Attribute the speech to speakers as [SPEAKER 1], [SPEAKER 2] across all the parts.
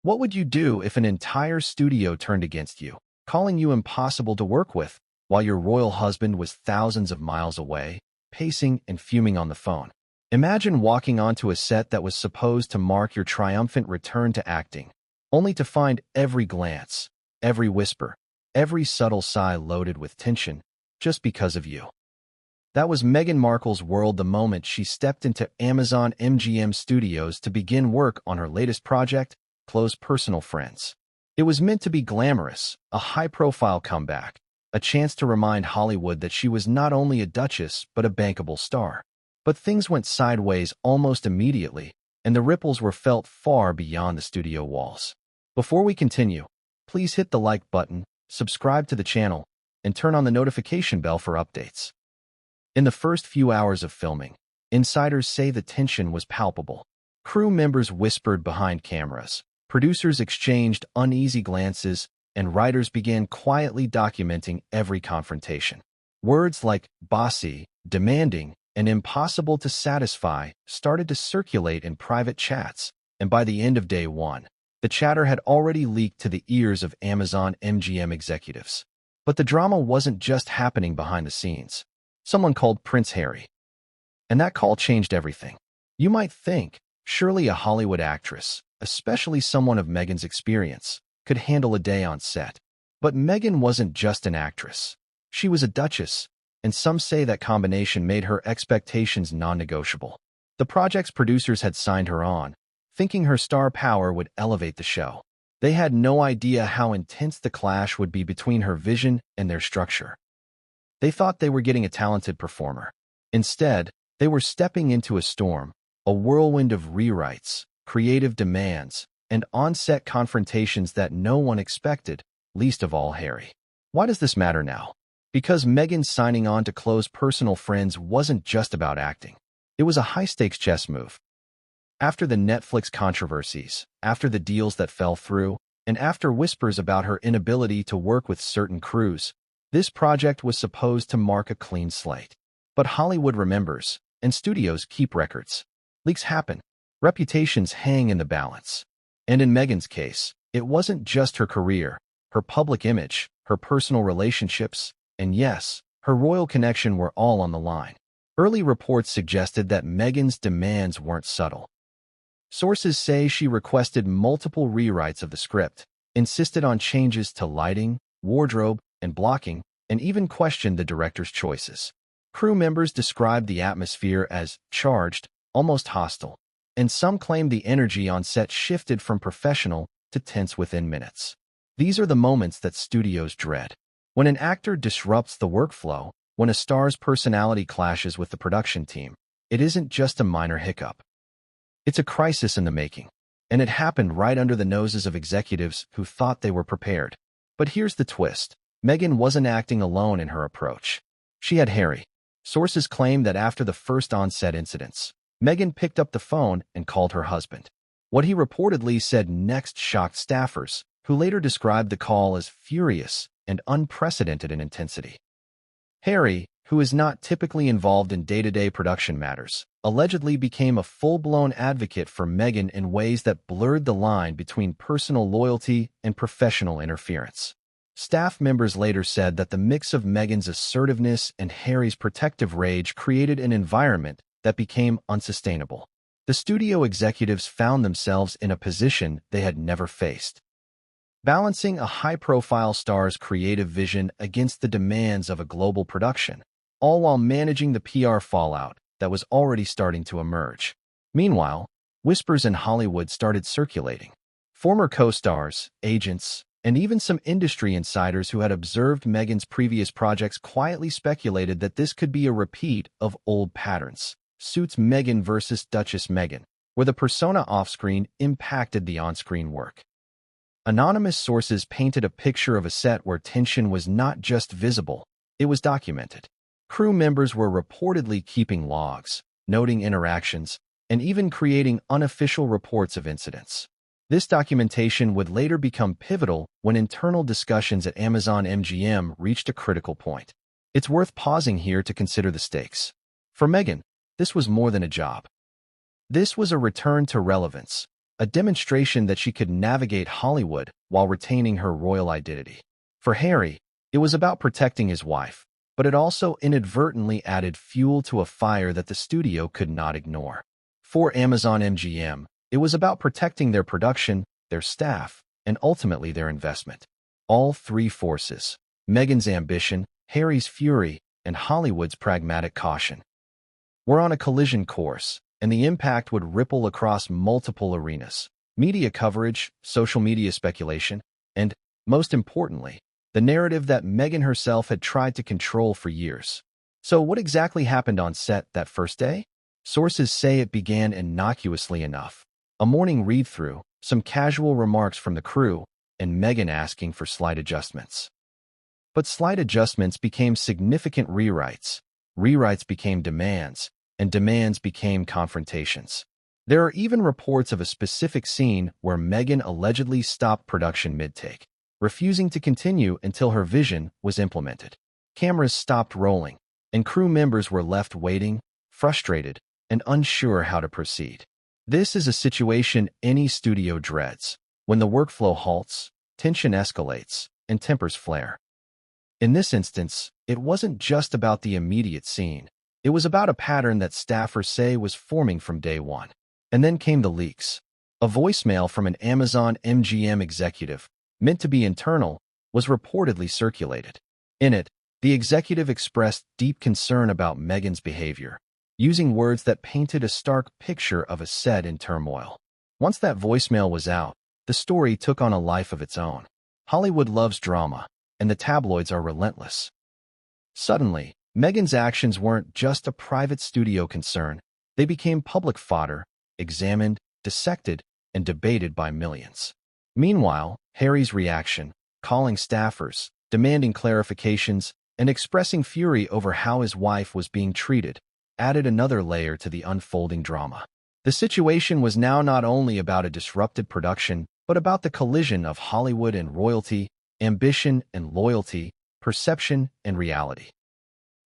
[SPEAKER 1] What would you do if an entire studio turned against you, calling you impossible to work with, while your royal husband was thousands of miles away, pacing and fuming on the phone? Imagine walking onto a set that was supposed to mark your triumphant return to acting, only to find every glance, every whisper, every subtle sigh loaded with tension, just because of you. That was Meghan Markle's world the moment she stepped into Amazon MGM Studios to begin work on her latest project, Close Personal Friends. It was meant to be glamorous, a high-profile comeback, a chance to remind Hollywood that she was not only a duchess but a bankable star. But things went sideways almost immediately, and the ripples were felt far beyond the studio walls. Before we continue, please hit the like button, subscribe to the channel, and turn on the notification bell for updates. In the first few hours of filming, insiders say the tension was palpable. Crew members whispered behind cameras, producers exchanged uneasy glances, and writers began quietly documenting every confrontation. Words like bossy, demanding, and impossible to satisfy started to circulate in private chats, and by the end of day one, the chatter had already leaked to the ears of Amazon MGM executives. But the drama wasn't just happening behind the scenes. Someone called Prince Harry. And that call changed everything. You might think, surely a Hollywood actress, especially someone of Meghan's experience, could handle a day on set. But Meghan wasn't just an actress. She was a duchess, and some say that combination made her expectations non-negotiable. The project's producers had signed her on, thinking her star power would elevate the show. They had no idea how intense the clash would be between her vision and their structure. They thought they were getting a talented performer. Instead, they were stepping into a storm, a whirlwind of rewrites, creative demands, and on-set confrontations that no one expected, least of all Harry. Why does this matter now? Because Meghan signing on to Close Personal Friends wasn't just about acting. It was a high-stakes chess move. After the Netflix controversies, after the deals that fell through, and after whispers about her inability to work with certain crews, this project was supposed to mark a clean slate. But Hollywood remembers, and studios keep records. Leaks happen. Reputations hang in the balance. And in Meghan's case, it wasn't just her career, her public image, her personal relationships, and yes, her royal connection were all on the line. Early reports suggested that Meghan's demands weren't subtle. Sources say she requested multiple rewrites of the script, insisted on changes to lighting, wardrobe, and blocking, and even questioned the director's choices. Crew members described the atmosphere as charged, almost hostile, and some claimed the energy on set shifted from professional to tense within minutes. These are the moments that studios dread. When an actor disrupts the workflow, when a star's personality clashes with the production team, it isn't just a minor hiccup. It's a crisis in the making, and it happened right under the noses of executives who thought they were prepared. But here's the twist. Meghan wasn't acting alone in her approach. She had Harry. Sources claim that after the first on-set incidents, Meghan picked up the phone and called her husband. What he reportedly said next shocked staffers, who later described the call as furious and unprecedented in intensity. Harry, who is not typically involved in day-to-day production matters, allegedly became a full-blown advocate for Meghan in ways that blurred the line between personal loyalty and professional interference. Staff members later said that the mix of Meghan's assertiveness and Harry's protective rage created an environment that became unsustainable. The studio executives found themselves in a position they had never faced, balancing a high-profile star's creative vision against the demands of a global production, all while managing the PR fallout that was already starting to emerge. Meanwhile, whispers in Hollywood started circulating. Former co-stars, agents, and even some industry insiders who had observed Meghan's previous projects quietly speculated that this could be a repeat of old patterns. Suits Meghan versus Duchess Meghan, where the persona off-screen impacted the on-screen work. Anonymous sources painted a picture of a set where tension was not just visible, it was documented. Crew members were reportedly keeping logs, noting interactions, and even creating unofficial reports of incidents. This documentation would later become pivotal when internal discussions at Amazon MGM reached a critical point. It's worth pausing here to consider the stakes. For Meghan, this was more than a job. This was a return to relevance, a demonstration that she could navigate Hollywood while retaining her royal identity. For Harry, it was about protecting his wife, but it also inadvertently added fuel to a fire that the studio could not ignore. For Amazon MGM, it was about protecting their production, their staff, and ultimately their investment. All three forces, Meghan's ambition, Harry's fury, and Hollywood's pragmatic caution, were on a collision course, and the impact would ripple across multiple arenas: media coverage, social media speculation, and, most importantly, the narrative that Meghan herself had tried to control for years. So what exactly happened on set that first day? Sources say it began innocuously enough. A morning read-through, some casual remarks from the crew, and Meghan asking for slight adjustments. But slight adjustments became significant rewrites. Rewrites became demands, and demands became confrontations. There are even reports of a specific scene where Meghan allegedly stopped production mid-take, refusing to continue until her vision was implemented. Cameras stopped rolling, and crew members were left waiting, frustrated, and unsure how to proceed. This is a situation any studio dreads. When the workflow halts, tension escalates, and tempers flare. In this instance, it wasn't just about the immediate scene. It was about a pattern that staffers say was forming from day one. And then came the leaks. A voicemail from an Amazon MGM executive, meant to be internal, was reportedly circulated. In it, the executive expressed deep concern about Meghan's behavior, using words that painted a stark picture of a set in turmoil. Once that voicemail was out, the story took on a life of its own. Hollywood loves drama, and the tabloids are relentless. Suddenly, Meghan's actions weren't just a private studio concern. They became public fodder, examined, dissected, and debated by millions. Meanwhile, Harry's reaction, calling staffers, demanding clarifications, and expressing fury over how his wife was being treated, added another layer to the unfolding drama. The situation was now not only about a disrupted production, but about the collision of Hollywood and royalty, ambition and loyalty, perception and reality.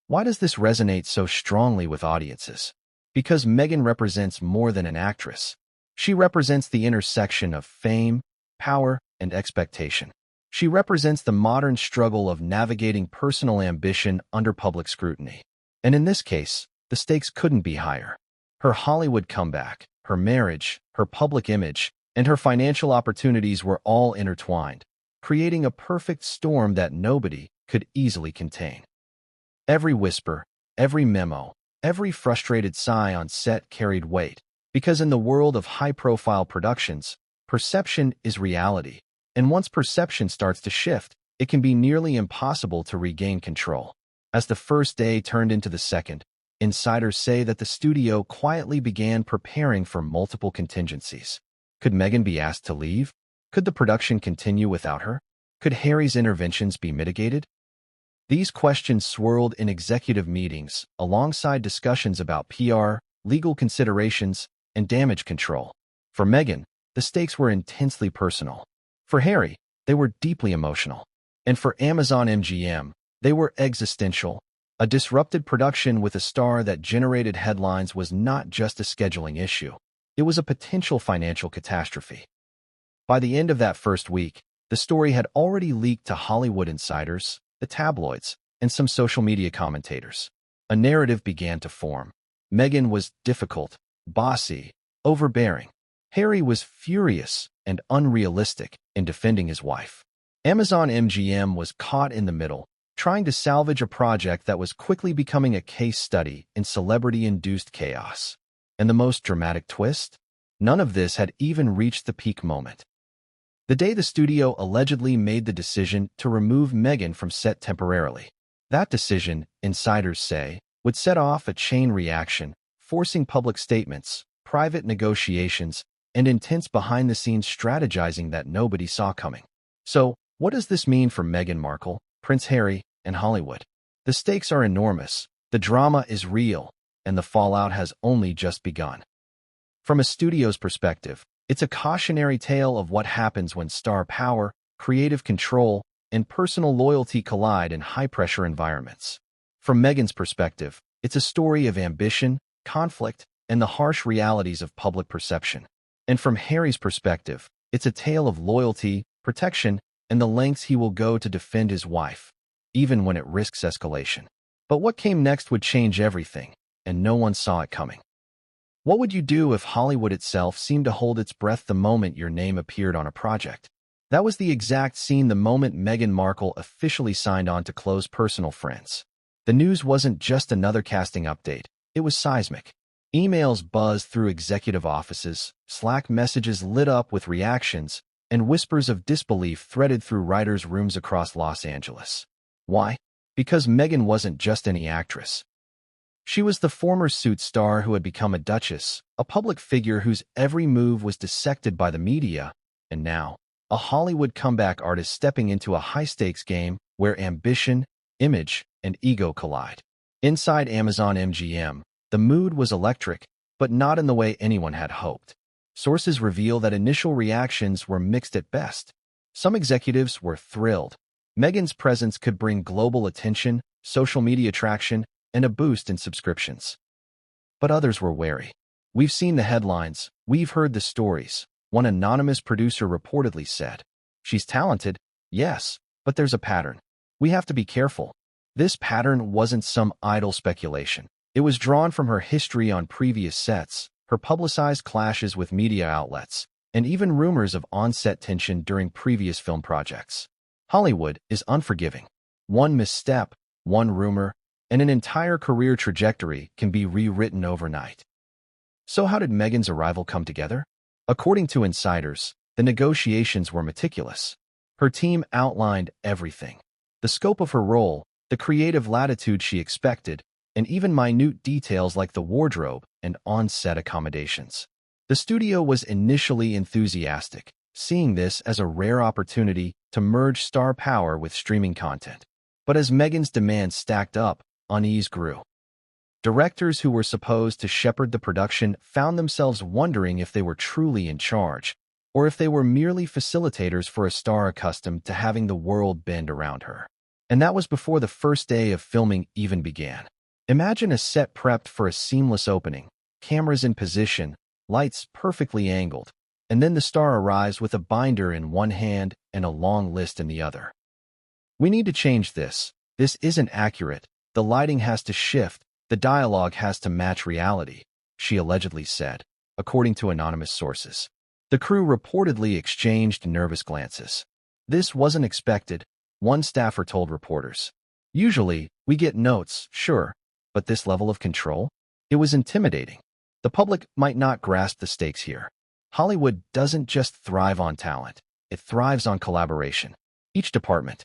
[SPEAKER 1] Why does this resonate so strongly with audiences? Because Meghan represents more than an actress. She represents the intersection of fame, power, and expectation. She represents the modern struggle of navigating personal ambition under public scrutiny. And in this case, the stakes couldn't be higher. Her Hollywood comeback, her marriage, her public image, and her financial opportunities were all intertwined, creating a perfect storm that nobody could easily contain. Every whisper, every memo, every frustrated sigh on set carried weight, because in the world of high-profile productions, perception is reality, and once perception starts to shift, it can be nearly impossible to regain control. As the first day turned into the second, insiders say that the studio quietly began preparing for multiple contingencies. Could Meghan be asked to leave? Could the production continue without her? Could Harry's interventions be mitigated? These questions swirled in executive meetings, alongside discussions about PR, legal considerations, and damage control. For Meghan, the stakes were intensely personal. For Harry, they were deeply emotional. And for Amazon MGM, they were existential. A disrupted production with a star that generated headlines was not just a scheduling issue. It was a potential financial catastrophe. By the end of that first week, the story had already leaked to Hollywood insiders, the tabloids, and some social media commentators. A narrative began to form. Meghan was difficult, bossy, overbearing. Harry was furious and unrealistic in defending his wife. Amazon MGM was caught in the middle, trying to salvage a project that was quickly becoming a case study in celebrity-induced chaos. And the most dramatic twist? None of this had even reached the peak moment. The day the studio allegedly made the decision to remove Meghan from set temporarily. That decision, insiders say, would set off a chain reaction, forcing public statements, private negotiations, and intense behind-the-scenes strategizing that nobody saw coming. So, what does this mean for Meghan Markle, Prince Harry, and Hollywood? The stakes are enormous, the drama is real, and the fallout has only just begun. From a studio's perspective, it's a cautionary tale of what happens when star power, creative control, and personal loyalty collide in high-pressure environments. From Meghan's perspective, it's a story of ambition, conflict, and the harsh realities of public perception. And from Harry's perspective, it's a tale of loyalty, protection, and the lengths he will go to defend his wife, even when it risks escalation. But what came next would change everything, and no one saw it coming. What would you do if Hollywood itself seemed to hold its breath the moment your name appeared on a project? That was the exact scene the moment Meghan Markle officially signed on to close personal friends. The news wasn't just another casting update, it was seismic. Emails buzzed through executive offices, Slack messages lit up with reactions, and whispers of disbelief threaded through writers' rooms across Los Angeles. Why? Because Meghan wasn't just any actress. She was the former Suits star who had become a duchess, a public figure whose every move was dissected by the media, and now, a Hollywood comeback artist stepping into a high-stakes game where ambition, image, and ego collide. Inside Amazon MGM, the mood was electric, but not in the way anyone had hoped. Sources reveal that initial reactions were mixed at best. Some executives were thrilled. Meghan's presence could bring global attention, social media traction, and a boost in subscriptions. But others were wary. "We've seen the headlines, we've heard the stories," one anonymous producer reportedly said. "She's talented, yes, but there's a pattern. We have to be careful." This pattern wasn't some idle speculation. It was drawn from her history on previous sets, her publicized clashes with media outlets, and even rumors of on-set tension during previous film projects. Hollywood is unforgiving. One misstep, one rumor, and an entire career trajectory can be rewritten overnight. So how did Meghan's arrival come together? According to insiders, the negotiations were meticulous. Her team outlined everything: the scope of her role, the creative latitude she expected, and even minute details like the wardrobe and on-set accommodations. The studio was initially enthusiastic, seeing this as a rare opportunity to merge star power with streaming content. But as Meghan's demands stacked up, unease grew. Directors who were supposed to shepherd the production found themselves wondering if they were truly in charge, or if they were merely facilitators for a star accustomed to having the world bend around her. And that was before the first day of filming even began. Imagine a set prepped for a seamless opening, cameras in position, lights perfectly angled, and then the star arrives with a binder in one hand and a long list in the other. "We need to change this. This isn't accurate. The lighting has to shift. The dialogue has to match reality," she allegedly said, according to anonymous sources. The crew reportedly exchanged nervous glances. "This wasn't expected," one staffer told reporters. "Usually, we get notes, sure, but this level of control? It was intimidating." The public might not grasp the stakes here. Hollywood doesn't just thrive on talent, it thrives on collaboration. Each department,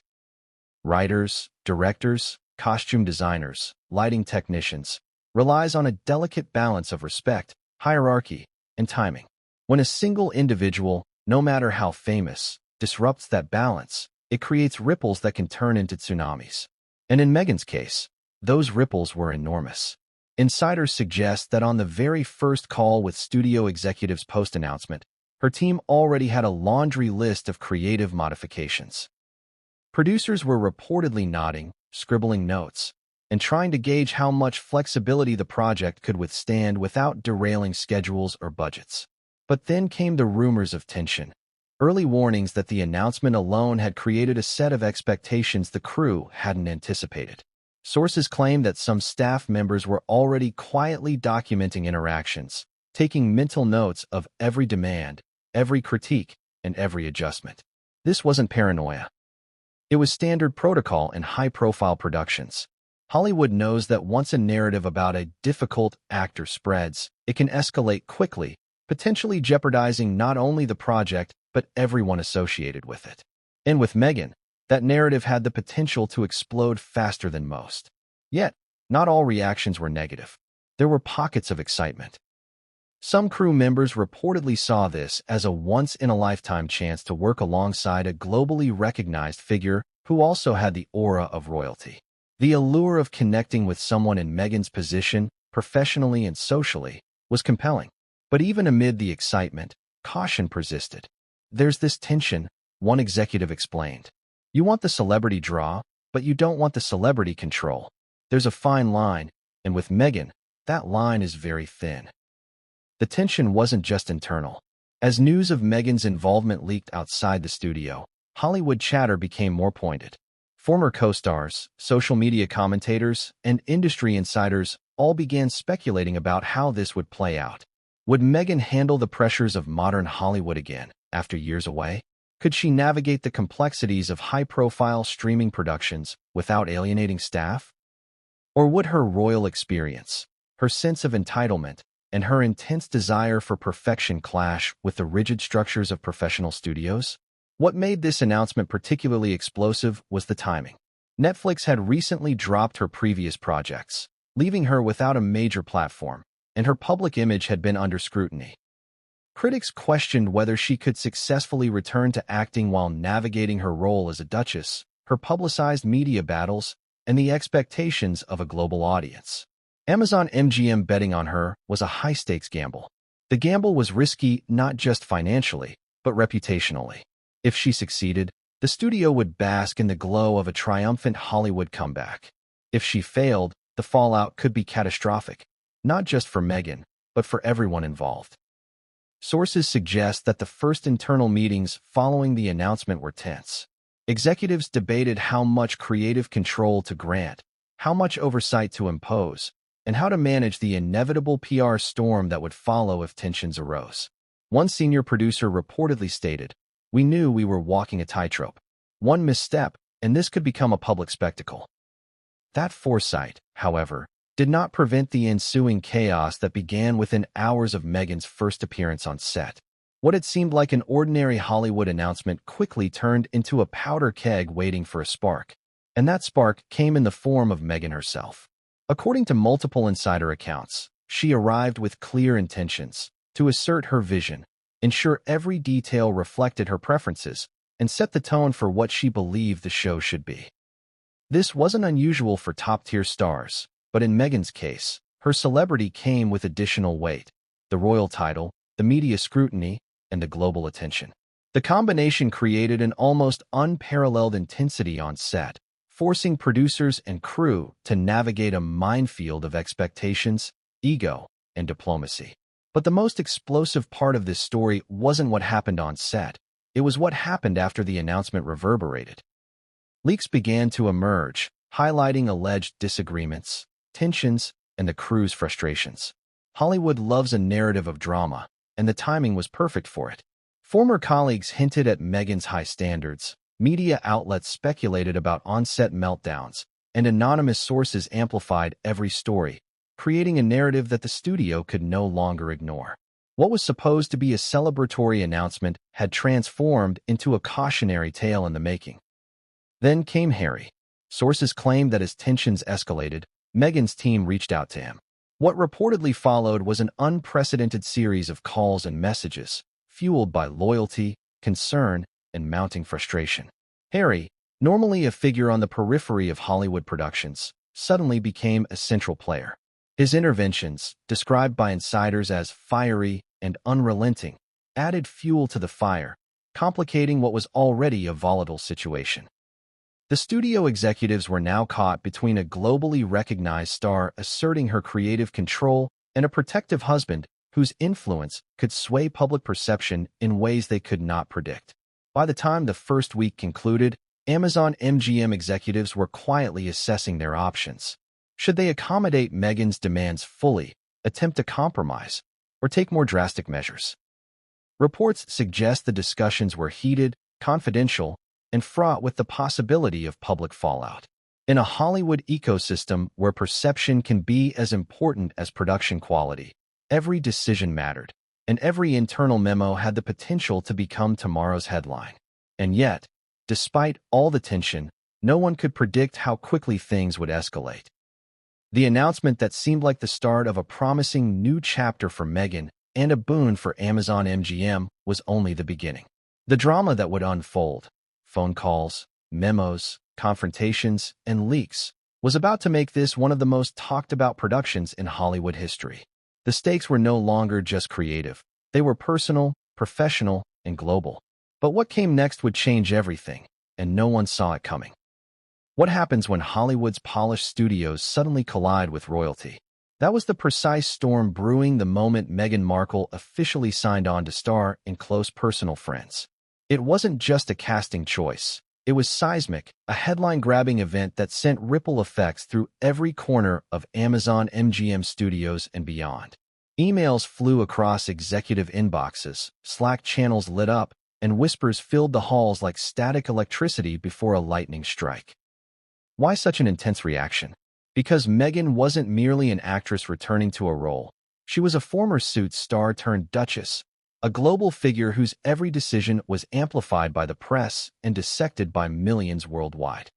[SPEAKER 1] writers, directors, costume designers, lighting technicians, relies on a delicate balance of respect, hierarchy, and timing. When a single individual, no matter how famous, disrupts that balance, it creates ripples that can turn into tsunamis. And in Meghan's case, those ripples were enormous. Insiders suggest that on the very first call with studio executives post-announcement, her team already had a laundry list of creative modifications. Producers were reportedly nodding, scribbling notes, and trying to gauge how much flexibility the project could withstand without derailing schedules or budgets. But then came the rumors of tension, early warnings that the announcement alone had created a set of expectations the crew hadn't anticipated. Sources claim that some staff members were already quietly documenting interactions, taking mental notes of every demand, every critique, and every adjustment. This wasn't paranoia. It was standard protocol in high-profile productions. Hollywood knows that once a narrative about a difficult actor spreads, it can escalate quickly, potentially jeopardizing not only the project, but everyone associated with it. And with Meghan, that narrative had the potential to explode faster than most. Yet, not all reactions were negative. There were pockets of excitement. Some crew members reportedly saw this as a once-in-a-lifetime chance to work alongside a globally recognized figure who also had the aura of royalty. The allure of connecting with someone in Meghan's position, professionally and socially, was compelling. But even amid the excitement, caution persisted. "There's this tension," one executive explained. "You want the celebrity draw, but you don't want the celebrity control. There's a fine line, and with Meghan, that line is very thin." The tension wasn't just internal. As news of Meghan's involvement leaked outside the studio, Hollywood chatter became more pointed. Former co-stars, social media commentators, and industry insiders all began speculating about how this would play out. Would Meghan handle the pressures of modern Hollywood again, after years away? Could she navigate the complexities of high-profile streaming productions without alienating staff? Or would her royal experience, her sense of entitlement, and her intense desire for perfection clash with the rigid structures of professional studios? What made this announcement particularly explosive was the timing. Netflix had recently dropped her previous projects, leaving her without a major platform, and her public image had been under scrutiny. Critics questioned whether she could successfully return to acting while navigating her role as a duchess, her publicized media battles, and the expectations of a global audience. Amazon MGM betting on her was a high-stakes gamble. The gamble was risky not just financially, but reputationally. If she succeeded, the studio would bask in the glow of a triumphant Hollywood comeback. If she failed, the fallout could be catastrophic, not just for Meghan, but for everyone involved. Sources suggest that the first internal meetings following the announcement were tense. Executives debated how much creative control to grant, how much oversight to impose, and how to manage the inevitable PR storm that would follow if tensions arose. One senior producer reportedly stated, "We knew we were walking a tightrope. One misstep, and this could become a public spectacle." That foresight, however, did not prevent the ensuing chaos that began within hours of Meghan's first appearance on set. What had seemed like an ordinary Hollywood announcement quickly turned into a powder keg waiting for a spark. And that spark came in the form of Meghan herself. According to multiple insider accounts, she arrived with clear intentions to assert her vision, ensure every detail reflected her preferences, and set the tone for what she believed the show should be. This wasn't unusual for top-tier stars, but in Meghan's case, her celebrity came with additional weight: the royal title, the media scrutiny, and the global attention. The combination created an almost unparalleled intensity on set, forcing producers and crew to navigate a minefield of expectations, ego, and diplomacy. But the most explosive part of this story wasn't what happened on set. It was what happened after the announcement reverberated. Leaks began to emerge, highlighting alleged disagreements, tensions, and the crew's frustrations. Hollywood loves a narrative of drama, and the timing was perfect for it. Former colleagues hinted at Meghan's high standards, media outlets speculated about on-set meltdowns, and anonymous sources amplified every story, creating a narrative that the studio could no longer ignore. What was supposed to be a celebratory announcement had transformed into a cautionary tale in the making. Then came Harry. Sources claimed that as tensions escalated, Meghan's team reached out to him. What reportedly followed was an unprecedented series of calls and messages, fueled by loyalty, concern, and mounting frustration. Harry, normally a figure on the periphery of Hollywood productions, suddenly became a central player. His interventions, described by insiders as fiery and unrelenting, added fuel to the fire, complicating what was already a volatile situation. The studio executives were now caught between a globally recognized star asserting her creative control and a protective husband whose influence could sway public perception in ways they could not predict. By the time the first week concluded, Amazon MGM executives were quietly assessing their options. Should they accommodate Meghan's demands fully, attempt to compromise, or take more drastic measures? Reports suggest the discussions were heated, confidential, and fraught with the possibility of public fallout. In a Hollywood ecosystem where perception can be as important as production quality, every decision mattered, and every internal memo had the potential to become tomorrow's headline. And yet, despite all the tension, no one could predict how quickly things would escalate. The announcement that seemed like the start of a promising new chapter for Meghan and a boon for Amazon MGM was only the beginning. The drama that would unfold, phone calls, memos, confrontations, and leaks, was about to make this one of the most talked-about productions in Hollywood history. The stakes were no longer just creative. They were personal, professional, and global. But what came next would change everything, and no one saw it coming. What happens when Hollywood's polished studios suddenly collide with royalty? That was the precise storm brewing the moment Meghan Markle officially signed on to star in Close Personal Friends. It wasn't just a casting choice. It was seismic, a headline-grabbing event that sent ripple effects through every corner of Amazon MGM studios and beyond. Emails flew across executive inboxes, Slack channels lit up, and whispers filled the halls like static electricity before a lightning strike. Why such an intense reaction? Because Meghan wasn't merely an actress returning to a role. She was a former Suits star turned Duchess, a global figure whose every decision was amplified by the press and dissected by millions worldwide.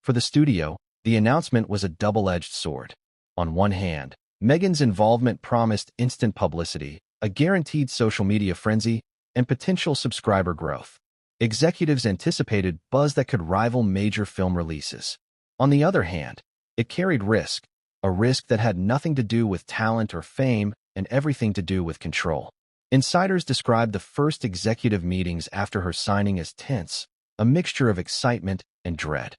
[SPEAKER 1] For the studio, the announcement was a double-edged sword. On one hand, Meghan's involvement promised instant publicity, a guaranteed social media frenzy, and potential subscriber growth. Executives anticipated buzz that could rival major film releases. On the other hand, it carried risk, a risk that had nothing to do with talent or fame and everything to do with control. Insiders described the first executive meetings after her signing as tense, a mixture of excitement and dread.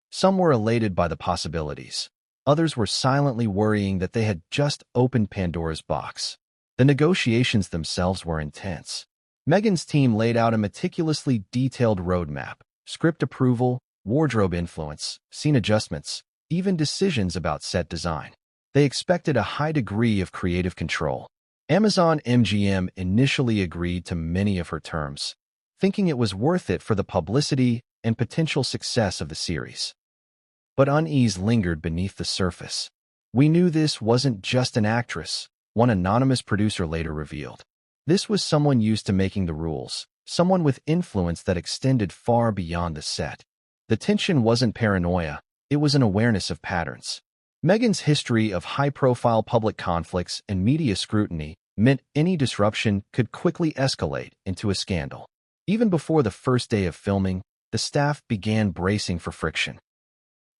[SPEAKER 1] Some were elated by the possibilities. Others were silently worrying that they had just opened Pandora's box. The negotiations themselves were intense. Meghan's team laid out a meticulously detailed roadmap: script approval, wardrobe influence, scene adjustments, even decisions about set design. They expected a high degree of creative control. Amazon MGM initially agreed to many of her terms, thinking it was worth it for the publicity and potential success of the series. But unease lingered beneath the surface. "We knew this wasn't just an actress," one anonymous producer later revealed. "This was someone used to making the rules, someone with influence that extended far beyond the set." The tension wasn't paranoia, it was an awareness of patterns. Meghan's history of high-profile public conflicts and media scrutiny meant any disruption could quickly escalate into a scandal. Even before the first day of filming, the staff began bracing for friction.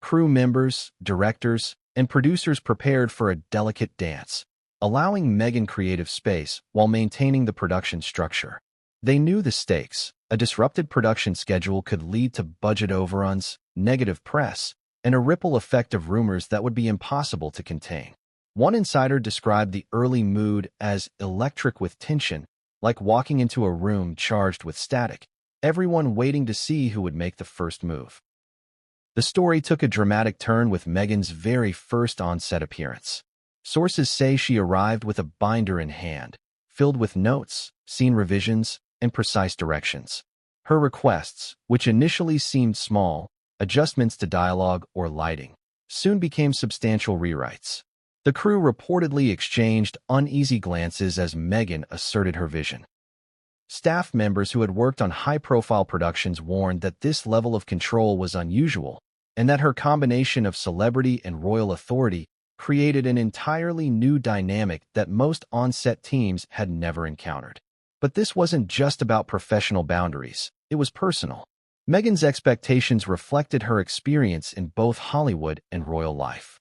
[SPEAKER 1] Crew members, directors, and producers prepared for a delicate dance, allowing Meghan creative space while maintaining the production structure. They knew the stakes. A disrupted production schedule could lead to budget overruns, negative press, and a ripple effect of rumors that would be impossible to contain. One insider described the early mood as electric with tension, like walking into a room charged with static, everyone waiting to see who would make the first move. The story took a dramatic turn with Meghan's very first on-set appearance. Sources say she arrived with a binder in hand, filled with notes, scene revisions, and precise directions. Her requests, which initially seemed small, adjustments to dialogue or lighting, soon became substantial rewrites. The crew reportedly exchanged uneasy glances as Meghan asserted her vision. Staff members who had worked on high-profile productions warned that this level of control was unusual, and that her combination of celebrity and royal authority created an entirely new dynamic that most on-set teams had never encountered. But this wasn't just about professional boundaries, it was personal. Meghan's expectations reflected her experience in both Hollywood and royal life.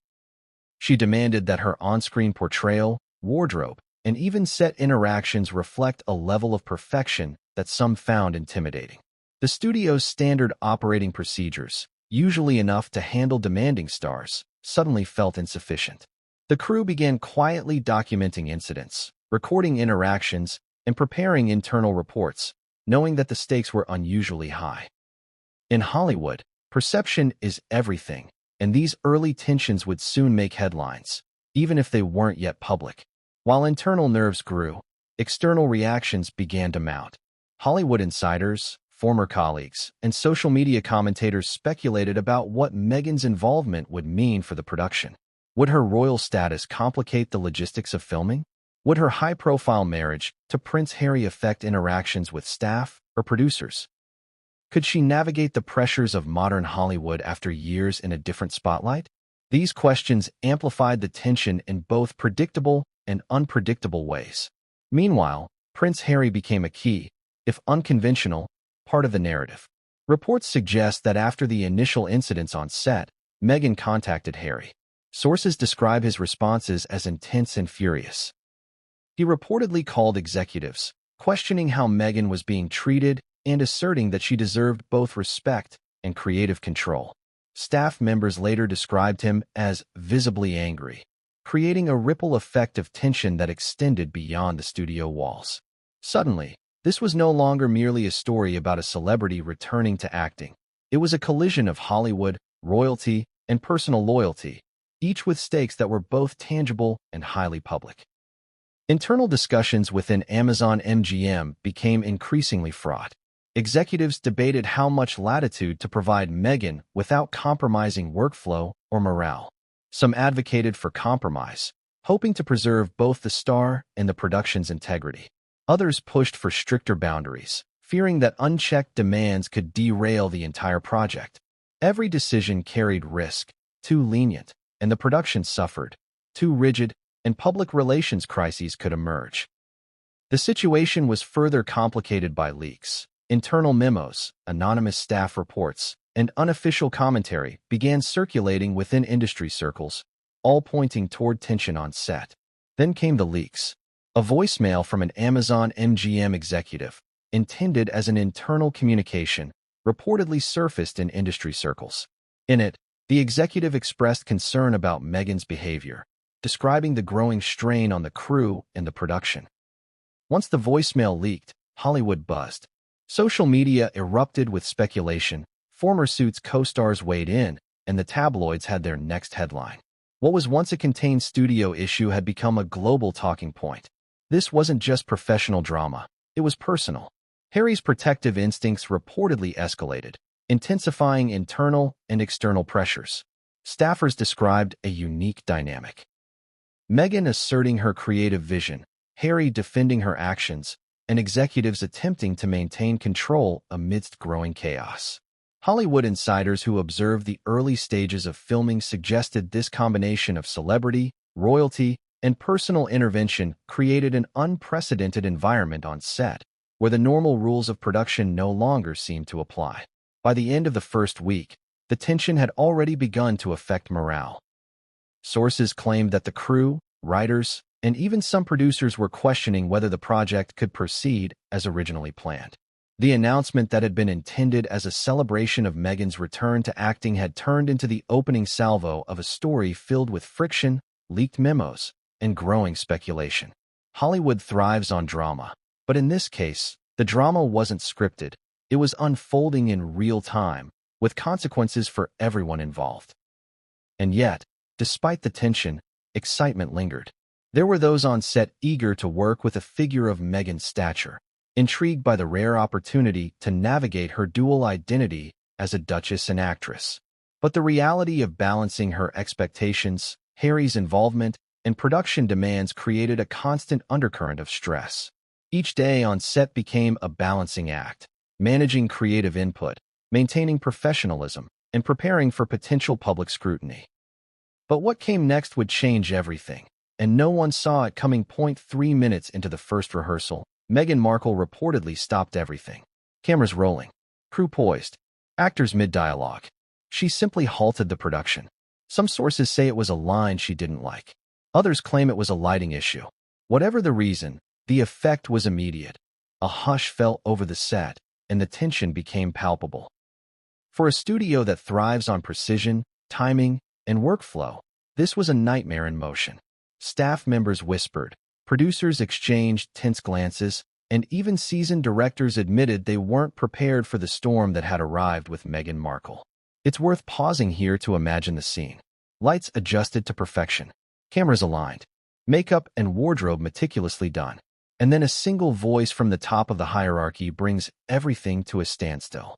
[SPEAKER 1] She demanded that her on-screen portrayal, wardrobe, and even set interactions reflect a level of perfection that some found intimidating. The studio's standard operating procedures, usually enough to handle demanding stars, suddenly felt insufficient. The crew began quietly documenting incidents, recording interactions, and preparing internal reports, knowing that the stakes were unusually high. In Hollywood, perception is everything, and these early tensions would soon make headlines, even if they weren't yet public. While internal nerves grew, external reactions began to mount. Hollywood insiders, former colleagues, and social media commentators speculated about what Meghan's involvement would mean for the production. Would her royal status complicate the logistics of filming? Would her high-profile marriage to Prince Harry affect interactions with staff or producers? Could she navigate the pressures of modern Hollywood after years in a different spotlight? These questions amplified the tension in both predictable and unpredictable ways. Meanwhile, Prince Harry became a key, if unconventional, part of the narrative. Reports suggest that after the initial incidents on set, Meghan contacted Harry. Sources describe his responses as intense and furious. He reportedly called executives, questioning how Meghan was being treated and asserting that she deserved both respect and creative control. Staff members later described him as visibly angry. creating a ripple effect of tension that extended beyond the studio walls. Suddenly, this was no longer merely a story about a celebrity returning to acting. It was a collision of Hollywood, royalty, and personal loyalty, each with stakes that were both tangible and highly public. Internal discussions within Amazon MGM became increasingly fraught. Executives debated how much latitude to provide Meghan without compromising workflow or morale. Some advocated for compromise, hoping to preserve both the star and the production's integrity. Others pushed for stricter boundaries, fearing that unchecked demands could derail the entire project. Every decision carried risk, too lenient, and the production suffered, too rigid, and public relations crises could emerge. The situation was further complicated by leaks. Internal memos, anonymous staff reports, and unofficial commentary began circulating within industry circles, all pointing toward tension on set. Then came the leaks. A voicemail from an Amazon MGM executive, intended as an internal communication, reportedly surfaced in industry circles. In it, the executive expressed concern about Meghan's behavior, describing the growing strain on the crew and the production. Once the voicemail leaked, Hollywood buzzed. Social media erupted with speculation, former Suits co-stars weighed in, and the tabloids had their next headline. What was once a contained studio issue had become a global talking point. This wasn't just professional drama, it was personal. Harry's protective instincts reportedly escalated, intensifying internal and external pressures. Staffers described a unique dynamic. Meghan asserting her creative vision, Harry defending her actions, and executives attempting to maintain control amidst growing chaos. Hollywood insiders who observed the early stages of filming suggested this combination of celebrity, royalty, and personal intervention created an unprecedented environment on set, where the normal rules of production no longer seemed to apply. By the end of the first week, the tension had already begun to affect morale. Sources claimed that the crew, writers, and even some producers were questioning whether the project could proceed as originally planned. The announcement that had been intended as a celebration of Meghan's return to acting had turned into the opening salvo of a story filled with friction, leaked memos, and growing speculation. Hollywood thrives on drama, but in this case, the drama wasn't scripted. It was unfolding in real time, with consequences for everyone involved. And yet, despite the tension, excitement lingered. There were those on set eager to work with a figure of Meghan's stature, intrigued by the rare opportunity to navigate her dual identity as a duchess and actress. But the reality of balancing her expectations, Harry's involvement, and production demands created a constant undercurrent of stress. Each day on set became a balancing act, managing creative input, maintaining professionalism, and preparing for potential public scrutiny. But what came next would change everything, and no one saw it coming. 3 minutes into the first rehearsal, Meghan Markle reportedly stopped everything. Cameras rolling, crew poised, actors mid-dialogue. She simply halted the production. Some sources say it was a line she didn't like. Others claim it was a lighting issue. Whatever the reason, the effect was immediate. A hush fell over the set, and the tension became palpable. For a studio that thrives on precision, timing, and workflow, this was a nightmare in motion. Staff members whispered, producers exchanged tense glances, and even seasoned directors admitted they weren't prepared for the storm that had arrived with Meghan Markle. It's worth pausing here to imagine the scene. Lights adjusted to perfection, cameras aligned, makeup and wardrobe meticulously done, and then a single voice from the top of the hierarchy brings everything to a standstill.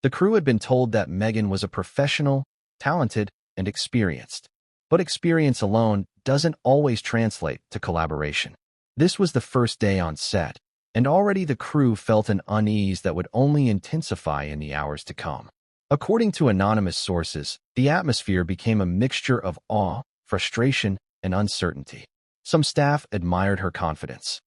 [SPEAKER 1] The crew had been told that Meghan was a professional, talented, and experienced. But experience alone doesn't always translate to collaboration. This was the first day on set, and already the crew felt an unease that would only intensify in the hours to come. According to anonymous sources, the atmosphere became a mixture of awe, frustration, and uncertainty. Some staff admired her confidence.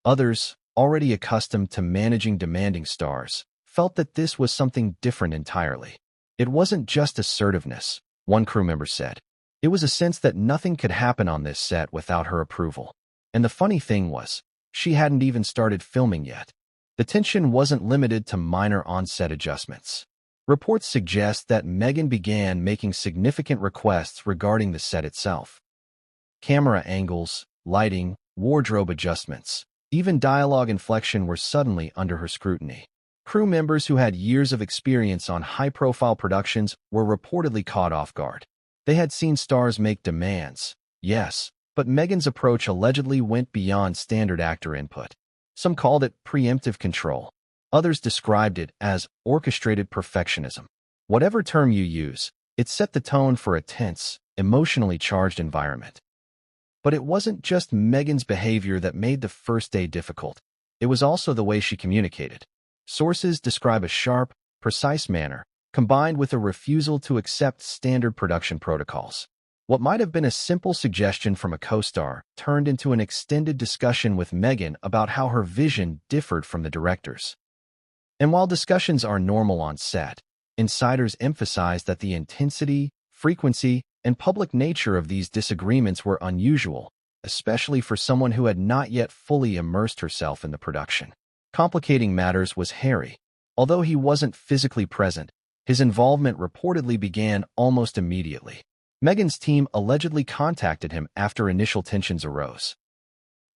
[SPEAKER 1] Others, already accustomed to managing demanding stars, felt that this was something different entirely. It wasn't just assertiveness, one crew member said. It was a sense that nothing could happen on this set without her approval. And the funny thing was, she hadn't even started filming yet. The tension wasn't limited to minor on-set adjustments. Reports suggest that Meghan began making significant requests regarding the set itself. Camera angles, lighting, wardrobe adjustments, even dialogue inflection were suddenly under her scrutiny. Crew members who had years of experience on high-profile productions were reportedly caught off guard. They had seen stars make demands, yes, but Meghan's approach allegedly went beyond standard actor input. Some called it preemptive control. Others described it as orchestrated perfectionism. Whatever term you use, it set the tone for a tense, emotionally charged environment. But it wasn't just Meghan's behavior that made the first day difficult. It was also the way she communicated. Sources describe a sharp, precise manner, combined with a refusal to accept standard production protocols. What might have been a simple suggestion from a co-star turned into an extended discussion with Meghan about how her vision differed from the director's. And while discussions are normal on set, insiders emphasize that the intensity, frequency, and public nature of these disagreements were unusual, especially for someone who had not yet fully immersed herself in the production. Complicating matters was Harry. Although he wasn't physically present, his involvement reportedly began almost immediately. Meghan's team allegedly contacted him after initial tensions arose.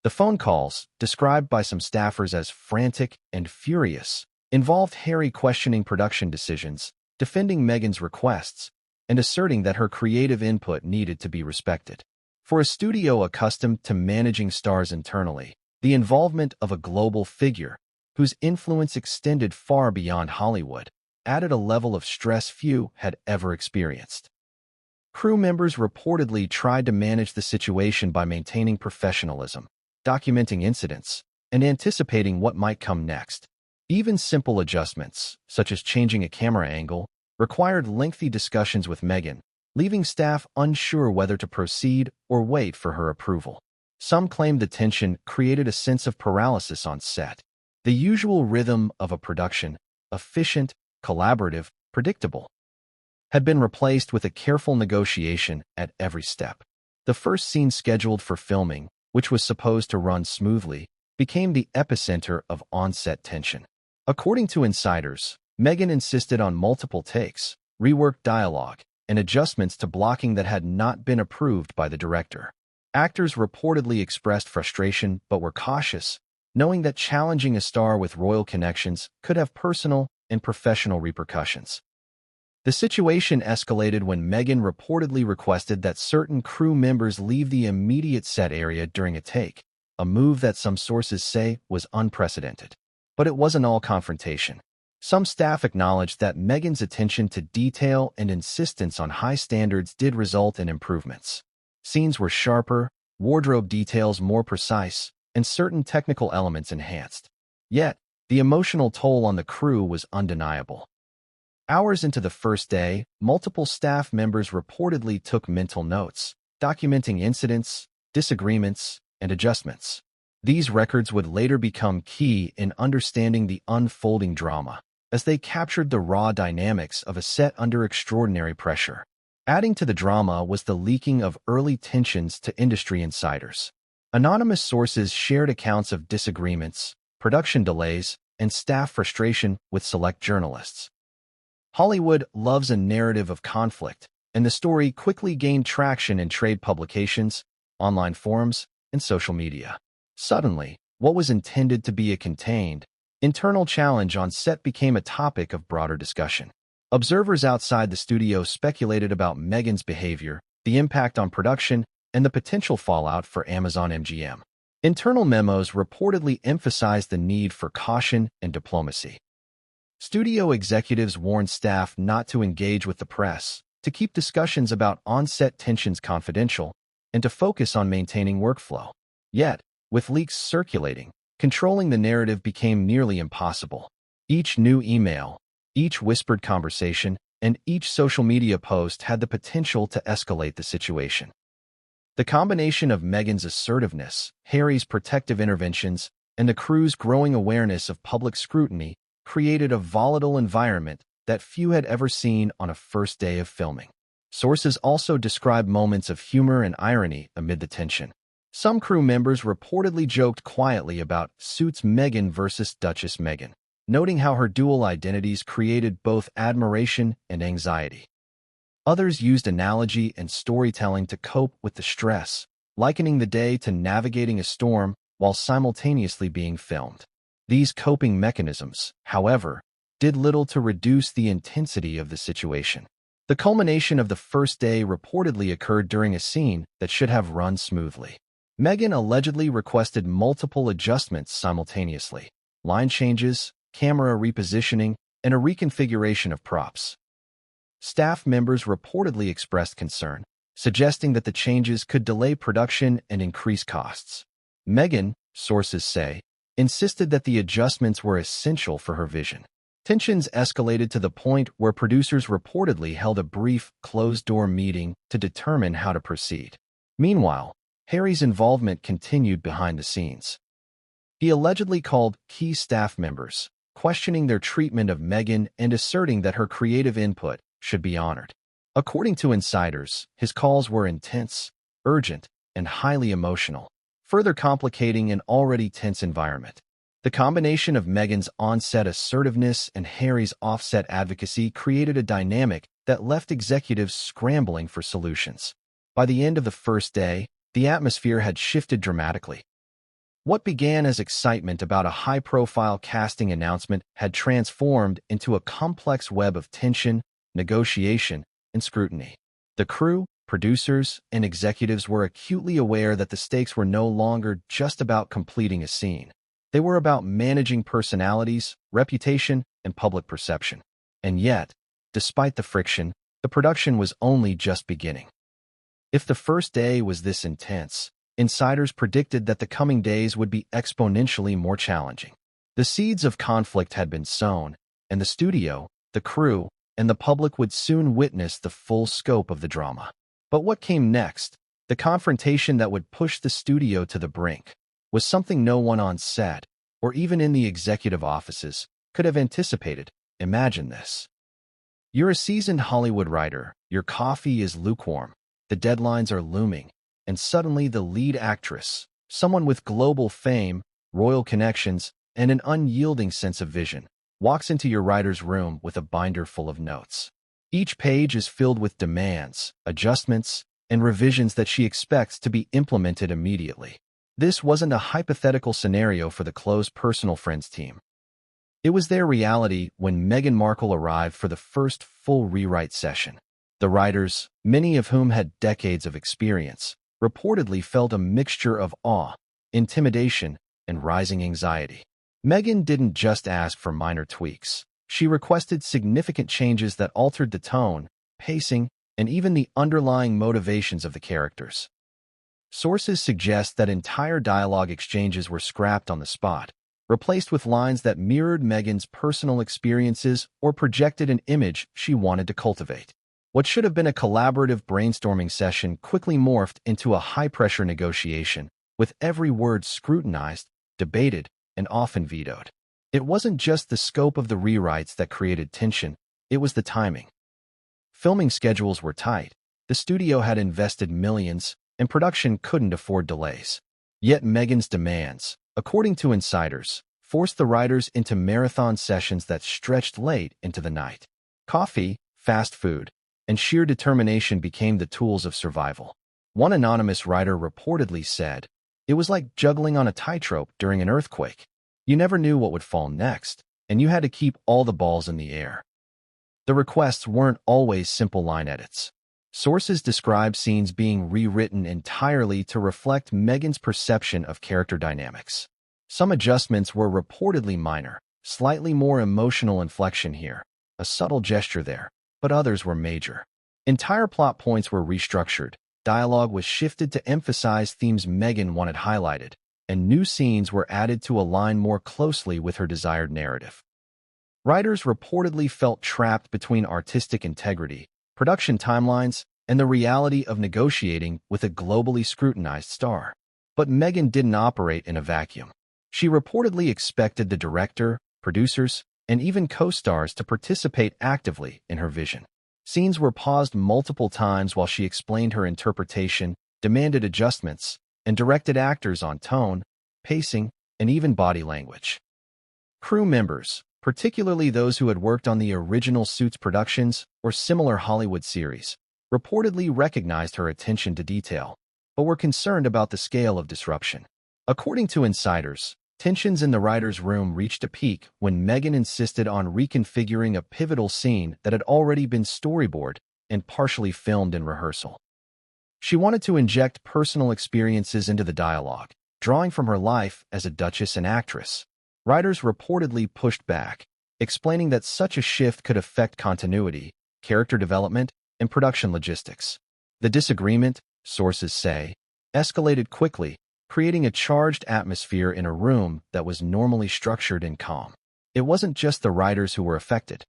[SPEAKER 1] The phone calls, described by some staffers as frantic and furious, involved Harry questioning production decisions, defending Meghan's requests, and asserting that her creative input needed to be respected. For a studio accustomed to managing stars internally, the involvement of a global figure, whose influence extended far beyond Hollywood, added a level of stress few had ever experienced. Crew members reportedly tried to manage the situation by maintaining professionalism, documenting incidents, and anticipating what might come next. Even simple adjustments, such as changing a camera angle, required lengthy discussions with Meghan, leaving staff unsure whether to proceed or wait for her approval. Some claimed the tension created a sense of paralysis on set. The usual rhythm of a production, efficient, collaborative, predictable, had been replaced with a careful negotiation at every step. The first scene scheduled for filming, which was supposed to run smoothly, became the epicenter of on-set tension. According to insiders, Meghan insisted on multiple takes, reworked dialogue, and adjustments to blocking that had not been approved by the director. Actors reportedly expressed frustration but were cautious, knowing that challenging a star with royal connections could have personal and professional repercussions. The situation escalated when Meghan reportedly requested that certain crew members leave the immediate set area during a take, a move that some sources say was unprecedented. But it wasn't all confrontation. Some staff acknowledged that Meghan's attention to detail and insistence on high standards did result in improvements. Scenes were sharper, wardrobe details more precise, and certain technical elements enhanced. Yet, the emotional toll on the crew was undeniable. Hours into the first day, multiple staff members reportedly took mental notes, documenting incidents, disagreements, and adjustments. These records would later become key in understanding the unfolding drama, as they captured the raw dynamics of a set under extraordinary pressure. Adding to the drama was the leaking of early tensions to industry insiders. Anonymous sources shared accounts of disagreements, production delays, and staff frustration with select journalists. Hollywood loves a narrative of conflict, and the story quickly gained traction in trade publications, online forums, and social media. Suddenly, what was intended to be a contained, internal challenge on set became a topic of broader discussion. Observers outside the studio speculated about Meghan's behavior, the impact on production, and the potential fallout for Amazon MGM. Internal memos reportedly emphasized the need for caution and diplomacy. Studio executives warned staff not to engage with the press, to keep discussions about on-set tensions confidential, and to focus on maintaining workflow. Yet, with leaks circulating, controlling the narrative became nearly impossible. Each new email, each whispered conversation, and each social media post had the potential to escalate the situation. The combination of Meghan's assertiveness, Harry's protective interventions, and the crew's growing awareness of public scrutiny created a volatile environment that few had ever seen on a first day of filming. Sources also describe moments of humor and irony amid the tension. Some crew members reportedly joked quietly about Suits Meghan versus Duchess Meghan, noting how her dual identities created both admiration and anxiety. Others used analogy and storytelling to cope with the stress, likening the day to navigating a storm while simultaneously being filmed. These coping mechanisms, however, did little to reduce the intensity of the situation. The culmination of the first day reportedly occurred during a scene that should have run smoothly. Meghan allegedly requested multiple adjustments simultaneously: line changes, camera repositioning, and a reconfiguration of props. Staff members reportedly expressed concern, suggesting that the changes could delay production and increase costs. Meghan, sources say, insisted that the adjustments were essential for her vision. Tensions escalated to the point where producers reportedly held a brief, closed-door meeting to determine how to proceed. Meanwhile, Harry's involvement continued behind the scenes. He allegedly called key staff members, questioning their treatment of Meghan and asserting that her creative input should be honored. According to insiders, his calls were intense, urgent, and highly emotional, further complicating an already tense environment. The combination of Meghan's on-set assertiveness and Harry's off-set advocacy created a dynamic that left executives scrambling for solutions. By the end of the first day, the atmosphere had shifted dramatically. What began as excitement about a high-profile casting announcement had transformed into a complex web of tension, negotiation, and scrutiny. The crew, producers, and executives were acutely aware that the stakes were no longer just about completing a scene. They were about managing personalities, reputation, and public perception. And yet, despite the friction, the production was only just beginning. If the first day was this intense, insiders predicted that the coming days would be exponentially more challenging. The seeds of conflict had been sown, and the studio, the crew, and the public would soon witness the full scope of the drama. But what came next, the confrontation that would push the studio to the brink, was something no one on set, or even in the executive offices, could have anticipated. Imagine this. You're a seasoned Hollywood writer, your coffee is lukewarm, the deadlines are looming, and suddenly the lead actress, someone with global fame, royal connections, and an unyielding sense of vision, walks into your writer's room with a binder full of notes. Each page is filled with demands, adjustments, and revisions that she expects to be implemented immediately. This wasn't a hypothetical scenario for the close personal friends team. It was their reality when Meghan Markle arrived for the first full rewrite session. The writers, many of whom had decades of experience, reportedly felt a mixture of awe, intimidation, and rising anxiety. Meghan didn't just ask for minor tweaks. She requested significant changes that altered the tone, pacing, and even the underlying motivations of the characters. Sources suggest that entire dialogue exchanges were scrapped on the spot, replaced with lines that mirrored Meghan's personal experiences or projected an image she wanted to cultivate. What should have been a collaborative brainstorming session quickly morphed into a high-pressure negotiation, with every word scrutinized, debated, and often vetoed. It wasn't just the scope of the rewrites that created tension, it was the timing. Filming schedules were tight, the studio had invested millions, and production couldn't afford delays. Yet Meghan's demands, according to insiders, forced the writers into marathon sessions that stretched late into the night. Coffee, fast food, and sheer determination became the tools of survival. One anonymous writer reportedly said, "It was like juggling on a tightrope during an earthquake. You never knew what would fall next, and you had to keep all the balls in the air." The requests weren't always simple line edits. Sources describe scenes being rewritten entirely to reflect Meghan's perception of character dynamics. Some adjustments were reportedly minor, slightly more emotional inflection here, a subtle gesture there, but others were major. Entire plot points were restructured, dialogue was shifted to emphasize themes Meghan wanted highlighted, and new scenes were added to align more closely with her desired narrative. Writers reportedly felt trapped between artistic integrity, production timelines, and the reality of negotiating with a globally scrutinized star. But Meghan didn't operate in a vacuum. She reportedly expected the director, producers, and even co-stars to participate actively in her vision. Scenes were paused multiple times while she explained her interpretation, demanded adjustments, and directed actors on tone, pacing, and even body language. Crew members, particularly those who had worked on the original Suits productions or similar Hollywood series, reportedly recognized her attention to detail. but were concerned about the scale of disruption. According to insiders, tensions in the writers' room reached a peak when Meghan insisted on reconfiguring a pivotal scene that had already been storyboarded and partially filmed in rehearsal. She wanted to inject personal experiences into the dialogue, drawing from her life as a duchess and actress. Writers reportedly pushed back, explaining that such a shift could affect continuity, character development, and production logistics. The disagreement, sources say, escalated quickly, creating a charged atmosphere in a room that was normally structured and calm. It wasn't just the writers who were affected.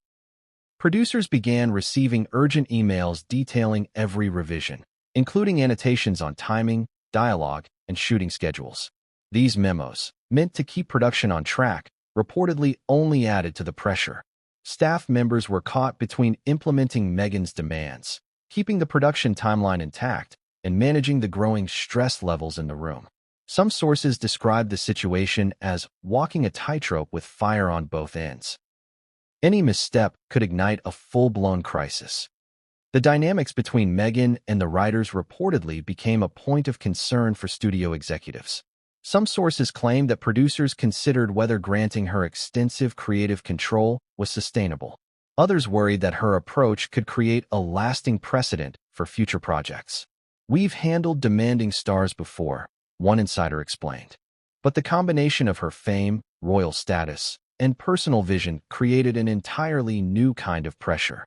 [SPEAKER 1] Producers began receiving urgent emails detailing every revision, including annotations on timing, dialogue, and shooting schedules. These memos, meant to keep production on track, reportedly only added to the pressure. Staff members were caught between implementing Meghan's demands, keeping the production timeline intact, and managing the growing stress levels in the room. Some sources describe the situation as walking a tightrope with fire on both ends. Any misstep could ignite a full-blown crisis. The dynamics between Meghan and the writers reportedly became a point of concern for studio executives. Some sources claim that producers considered whether granting her extensive creative control was sustainable. Others worried that her approach could create a lasting precedent for future projects. "We've handled demanding stars before," one insider explained. But the combination of her fame, royal status, and personal vision created an entirely new kind of pressure.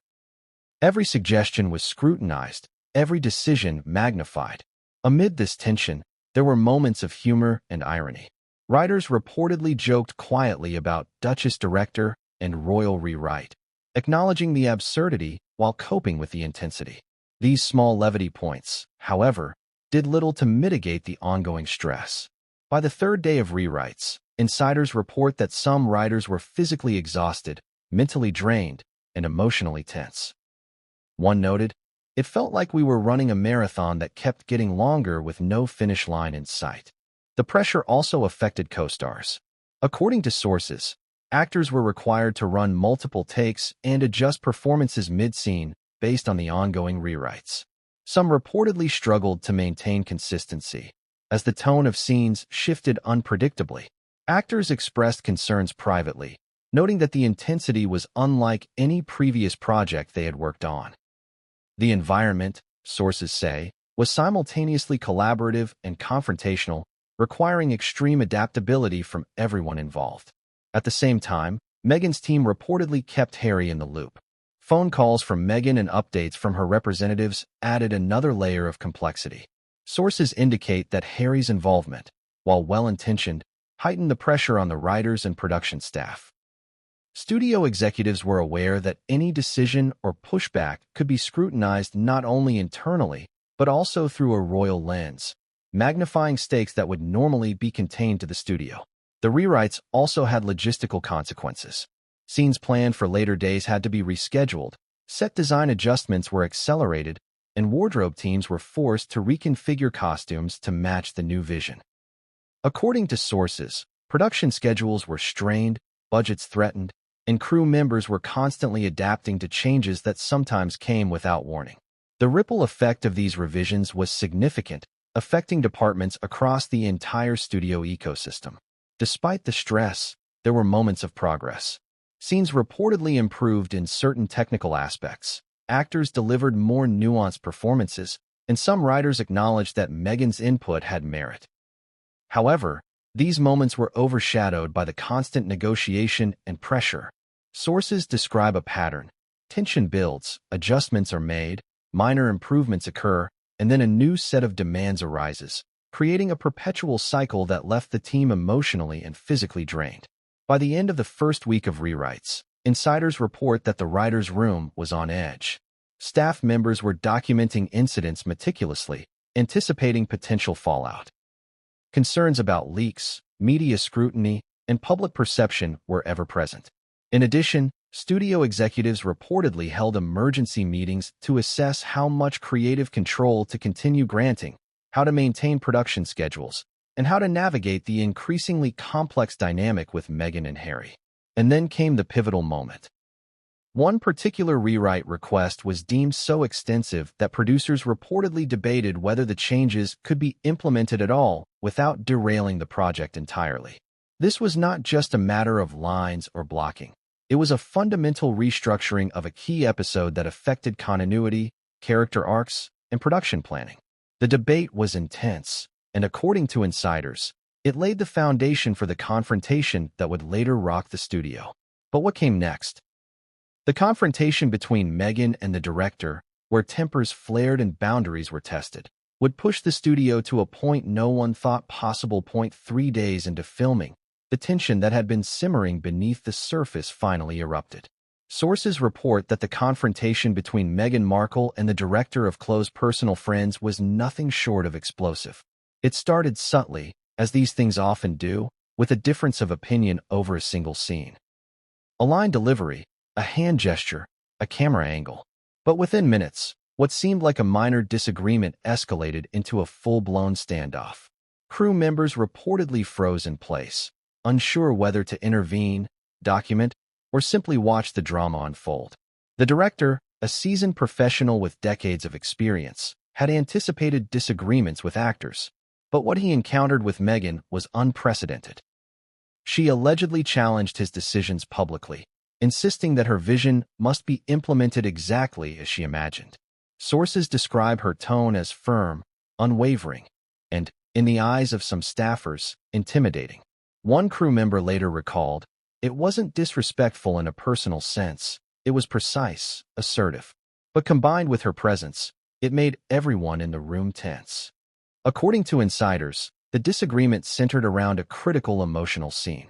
[SPEAKER 1] Every suggestion was scrutinized, every decision magnified. Amid this tension, there were moments of humor and irony. Writers reportedly joked quietly about Duchess director and royal rewrite, acknowledging the absurdity while coping with the intensity. These small levity points, however, did little to mitigate the ongoing stress. By the third day of rewrites, insiders report that some writers were physically exhausted, mentally drained, and emotionally tense. One noted, "It felt like we were running a marathon that kept getting longer with no finish line in sight." The pressure also affected co-stars. According to sources, actors were required to run multiple takes and adjust performances mid-scene based on the ongoing rewrites. Some reportedly struggled to maintain consistency, as the tone of scenes shifted unpredictably. Actors expressed concerns privately, noting that the intensity was unlike any previous project they had worked on. The environment, sources say, was simultaneously collaborative and confrontational, requiring extreme adaptability from everyone involved. At the same time, Meghan's team reportedly kept Harry in the loop. Phone calls from Meghan and updates from her representatives added another layer of complexity. Sources indicate that Harry's involvement, while well-intentioned, heightened the pressure on the writers and production staff. Studio executives were aware that any decision or pushback could be scrutinized not only internally, but also through a royal lens, magnifying stakes that would normally be contained to the studio. The rewrites also had logistical consequences. Scenes planned for later days had to be rescheduled, set design adjustments were accelerated, and wardrobe teams were forced to reconfigure costumes to match the new vision. According to sources, production schedules were strained, budgets threatened, and crew members were constantly adapting to changes that sometimes came without warning. The ripple effect of these revisions was significant, affecting departments across the entire studio ecosystem. Despite the stress, there were moments of progress. Scenes reportedly improved in certain technical aspects. Actors delivered more nuanced performances, and some writers acknowledged that Meghan's input had merit. However, these moments were overshadowed by the constant negotiation and pressure. Sources describe a pattern. Tension builds, adjustments are made, minor improvements occur, and then a new set of demands arises, creating a perpetual cycle that left the team emotionally and physically drained. By the end of the first week of rewrites, insiders report that the writers' room was on edge. Staff members were documenting incidents meticulously, anticipating potential fallout. Concerns about leaks, media scrutiny, and public perception were ever present. In addition, studio executives reportedly held emergency meetings to assess how much creative control to continue granting, how to maintain production schedules, and how to navigate the increasingly complex dynamic with Meghan and Harry. And then came the pivotal moment. One particular rewrite request was deemed so extensive that producers reportedly debated whether the changes could be implemented at all without derailing the project entirely. This was not just a matter of lines or blocking. It was a fundamental restructuring of a key episode that affected continuity, character arcs, and production planning. The debate was intense, and according to insiders, it laid the foundation for the confrontation that would later rock the studio. But what came next? The confrontation between Meghan and the director, where tempers flared and boundaries were tested, would push the studio to a point no one thought possible. 3 days into filming, the tension that had been simmering beneath the surface finally erupted. Sources report that the confrontation between Meghan Markle and the director of close personal friends was nothing short of explosive. It started subtly, as these things often do, with a difference of opinion over a single scene. A line delivery, a hand gesture, a camera angle. But within minutes, what seemed like a minor disagreement escalated into a full-blown standoff. Crew members reportedly froze in place, unsure whether to intervene, document, or simply watch the drama unfold. The director, a seasoned professional with decades of experience, had anticipated disagreements with actors, but what he encountered with Meghan was unprecedented. She allegedly challenged his decisions publicly, insisting that her vision must be implemented exactly as she imagined. Sources describe her tone as firm, unwavering, and, in the eyes of some staffers, intimidating. One crew member later recalled, "It wasn't disrespectful in a personal sense, it was precise, assertive. But combined with her presence, it made everyone in the room tense." According to insiders, the disagreement centered around a critical emotional scene.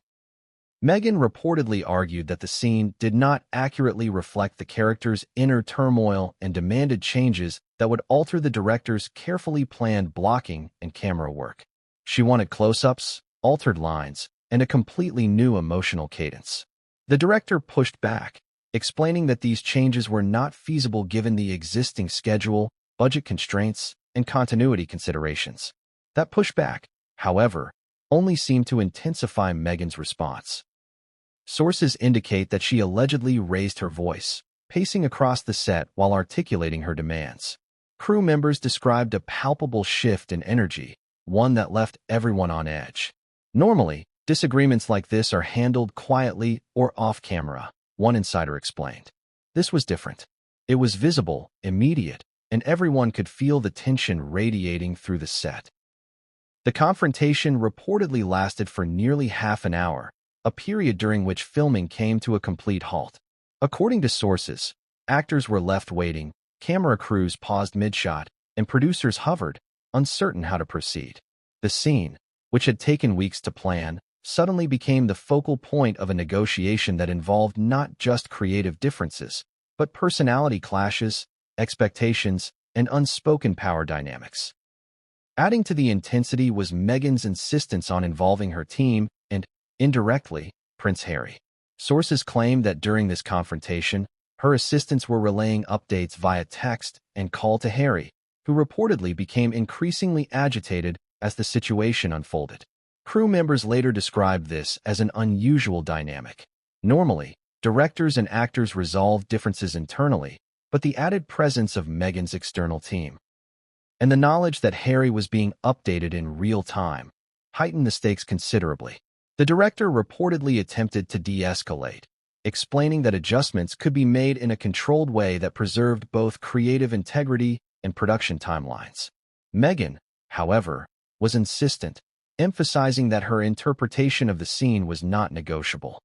[SPEAKER 1] Meghan reportedly argued that the scene did not accurately reflect the character's inner turmoil and demanded changes that would alter the director's carefully planned blocking and camera work. She wanted close-ups, altered lines, and a completely new emotional cadence. The director pushed back, explaining that these changes were not feasible given the existing schedule, budget constraints, and continuity considerations. That pushback, however, only seemed to intensify Meghan's response. Sources indicate that she allegedly raised her voice, pacing across the set while articulating her demands. Crew members described a palpable shift in energy, one that left everyone on edge. Normally, disagreements like this are handled quietly or off-camera, one insider explained. This was different. It was visible, immediate, and everyone could feel the tension radiating through the set. The confrontation reportedly lasted for nearly half an hour, a period during which filming came to a complete halt. According to sources, actors were left waiting, camera crews paused mid-shot, and producers hovered, uncertain how to proceed. The scene, which had taken weeks to plan, suddenly became the focal point of a negotiation that involved not just creative differences, but personality clashes, expectations, and unspoken power dynamics. Adding to the intensity was Meghan's insistence on involving her team and, indirectly, Prince Harry. Sources claim that during this confrontation, her assistants were relaying updates via text and call to Harry, who reportedly became increasingly agitated as the situation unfolded. Crew members later described this as an unusual dynamic. Normally, directors and actors resolve differences internally, but the added presence of Meghan's external team and the knowledge that Harry was being updated in real time heightened the stakes considerably. The director reportedly attempted to de-escalate, explaining that adjustments could be made in a controlled way that preserved both creative integrity and production timelines. Meghan, however, was insistent, emphasizing that her interpretation of the scene was not negotiable.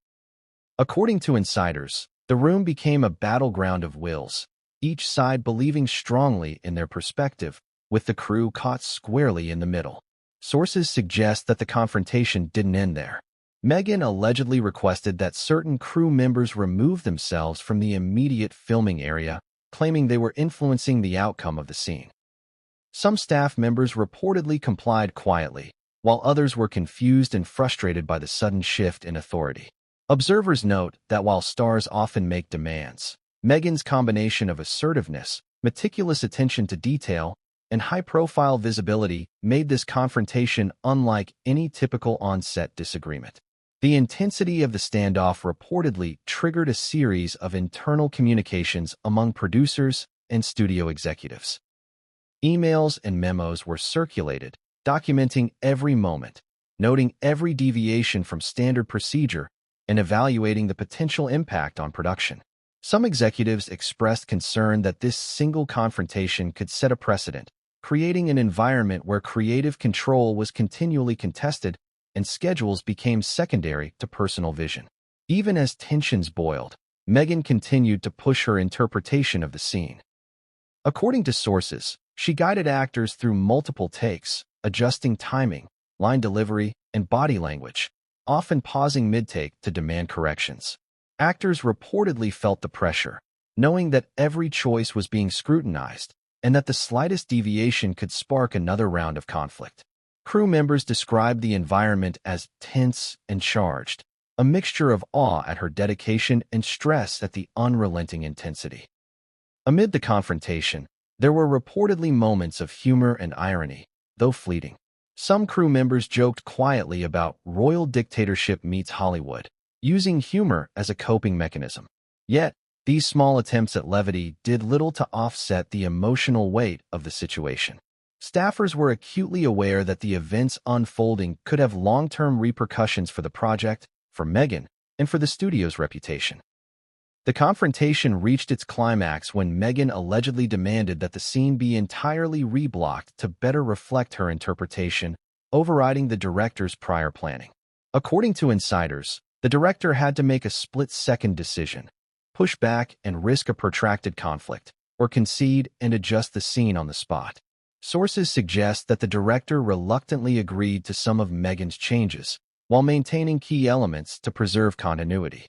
[SPEAKER 1] According to insiders, the room became a battleground of wills, each side believing strongly in their perspective, with the crew caught squarely in the middle. Sources suggest that the confrontation didn't end there. Meghan allegedly requested that certain crew members remove themselves from the immediate filming area, claiming they were influencing the outcome of the scene. Some staff members reportedly complied quietly, while others were confused and frustrated by the sudden shift in authority. Observers note that while stars often make demands, Meghan's combination of assertiveness, meticulous attention to detail, and high-profile visibility made this confrontation unlike any typical on-set disagreement. The intensity of the standoff reportedly triggered a series of internal communications among producers and studio executives. Emails and memos were circulated, documenting every moment, noting every deviation from standard procedure, and evaluating the potential impact on production. Some executives expressed concern that this single confrontation could set a precedent, creating an environment where creative control was continually contested and schedules became secondary to personal vision. Even as tensions boiled, Meghan continued to push her interpretation of the scene. According to sources, she guided actors through multiple takes, adjusting timing, line delivery, and body language, often pausing mid-take to demand corrections. Actors reportedly felt the pressure, knowing that every choice was being scrutinized and that the slightest deviation could spark another round of conflict. Crew members described the environment as tense and charged, a mixture of awe at her dedication and stress at the unrelenting intensity. Amid the confrontation, there were reportedly moments of humor and irony, though fleeting. Some crew members joked quietly about royal dictatorship meets Hollywood, using humor as a coping mechanism. Yet, these small attempts at levity did little to offset the emotional weight of the situation. Staffers were acutely aware that the events unfolding could have long-term repercussions for the project, for Meghan, and for the studio's reputation. The confrontation reached its climax when Meghan allegedly demanded that the scene be entirely reblocked to better reflect her interpretation, overriding the director's prior planning. According to insiders, the director had to make a split-second decision, push back and risk a protracted conflict, or concede and adjust the scene on the spot. Sources suggest that the director reluctantly agreed to some of Meghan's changes, while maintaining key elements to preserve continuity.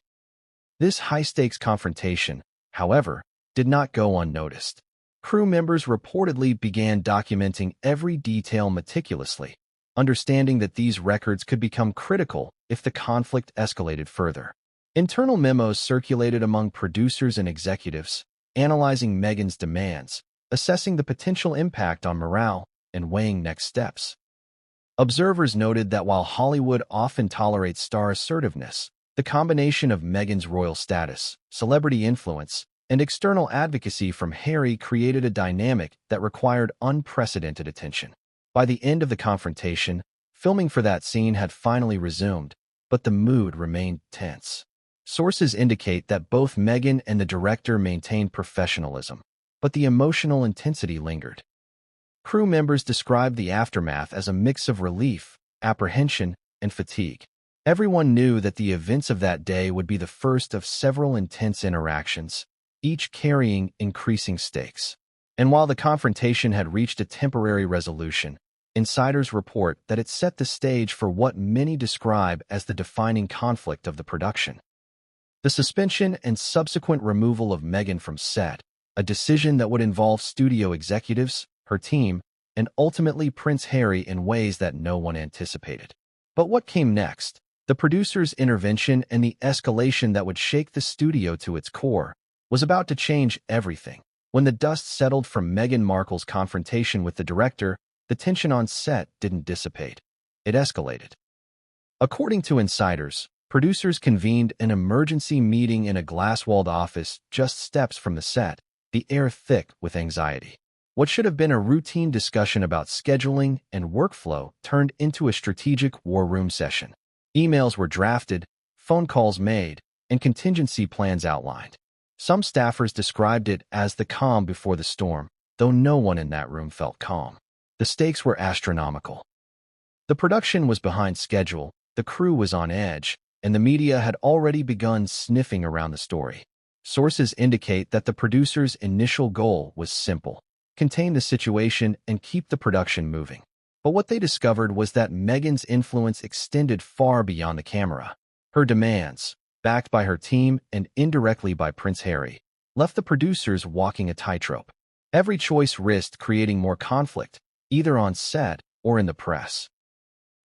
[SPEAKER 1] This high-stakes confrontation, however, did not go unnoticed. Crew members reportedly began documenting every detail meticulously, understanding that these records could become critical if the conflict escalated further. Internal memos circulated among producers and executives, analyzing Meghan's demands, assessing the potential impact on morale, and weighing next steps. Observers noted that while Hollywood often tolerates star assertiveness, the combination of Meghan's royal status, celebrity influence, and external advocacy from Harry created a dynamic that required unprecedented attention. By the end of the confrontation, filming for that scene had finally resumed, but the mood remained tense. Sources indicate that both Meghan and the director maintained professionalism, but the emotional intensity lingered. Crew members described the aftermath as a mix of relief, apprehension, and fatigue. Everyone knew that the events of that day would be the first of several intense interactions, each carrying increasing stakes. And while the confrontation had reached a temporary resolution, insiders report that it set the stage for what many describe as the defining conflict of the production. The suspension and subsequent removal of Meghan from set, a decision that would involve studio executives, her team, and ultimately Prince Harry in ways that no one anticipated. But what came next? The producer's intervention and the escalation that would shake the studio to its core was about to change everything. When the dust settled from Meghan Markle's confrontation with the director, the tension on set didn't dissipate. It escalated. According to insiders, producers convened an emergency meeting in a glass-walled office just steps from the set, the air thick with anxiety. What should have been a routine discussion about scheduling and workflow turned into a strategic war room session. Emails were drafted, phone calls made, and contingency plans outlined. Some staffers described it as the calm before the storm, though no one in that room felt calm. The stakes were astronomical. The production was behind schedule, the crew was on edge, and the media had already begun sniffing around the story. Sources indicate that the producer's initial goal was simple: contain the situation and keep the production moving. But what they discovered was that Meghan's influence extended far beyond the camera. Her demands, backed by her team and indirectly by Prince Harry, left the producers walking a tightrope. Every choice risked creating more conflict, either on set or in the press.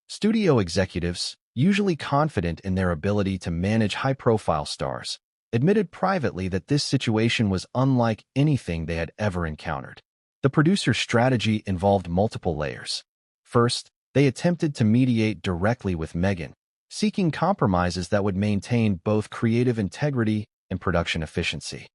[SPEAKER 1] Studio executives, usually confident in their ability to manage high-profile stars, admitted privately that this situation was unlike anything they had ever encountered. The producer's strategy involved multiple layers. First, they attempted to mediate directly with Meghan, seeking compromises that would maintain both creative integrity and production efficiency.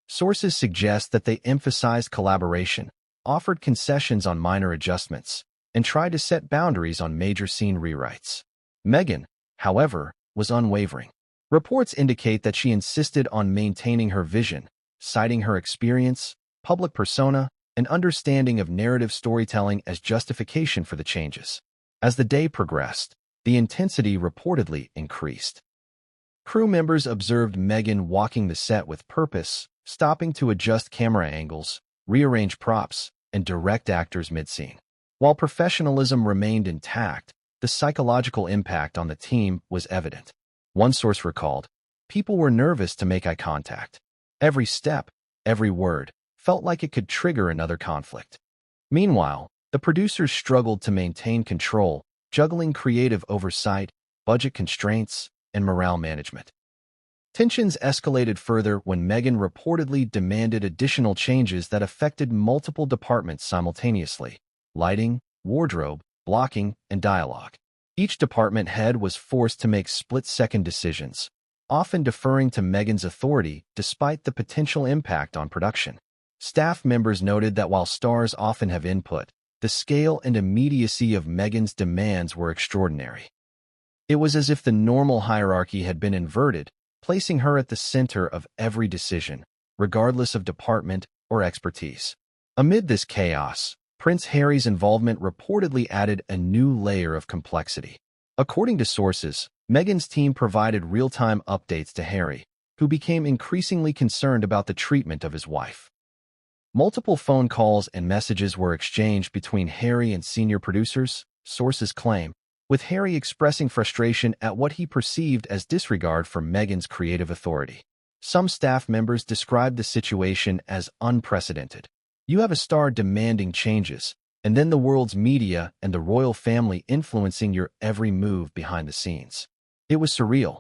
[SPEAKER 1] Sources suggest that they emphasized collaboration, offered concessions on minor adjustments, and tried to set boundaries on major scene rewrites. Meghan, however, was unwavering. Reports indicate that she insisted on maintaining her vision, citing her experience, public persona, and understanding of narrative storytelling as justification for the changes. As the day progressed, the intensity reportedly increased. Crew members observed Meghan walking the set with purpose, stopping to adjust camera angles, rearrange props, and direct actors mid-scene. While professionalism remained intact, the psychological impact on the team was evident. One source recalled, "People were nervous to make eye contact. Every step, every word, felt like it could trigger another conflict." Meanwhile, the producers struggled to maintain control, juggling creative oversight, budget constraints, and morale management. Tensions escalated further when Meghan reportedly demanded additional changes that affected multiple departments simultaneously: lighting, wardrobe, blocking, and dialogue. Each department head was forced to make split-second decisions, often deferring to Meghan's authority despite the potential impact on production. Staff members noted that while stars often have input, the scale and immediacy of Meghan's demands were extraordinary. It was as if the normal hierarchy had been inverted, placing her at the center of every decision, regardless of department or expertise. Amid this chaos, Prince Harry's involvement reportedly added a new layer of complexity. According to sources, Meghan's team provided real-time updates to Harry, who became increasingly concerned about the treatment of his wife. Multiple phone calls and messages were exchanged between Harry and senior producers, sources claim, with Harry expressing frustration at what he perceived as disregard for Meghan's creative authority. Some staff members described the situation as unprecedented. You have a star demanding changes, and then the world's media and the royal family influencing your every move behind the scenes. It was surreal.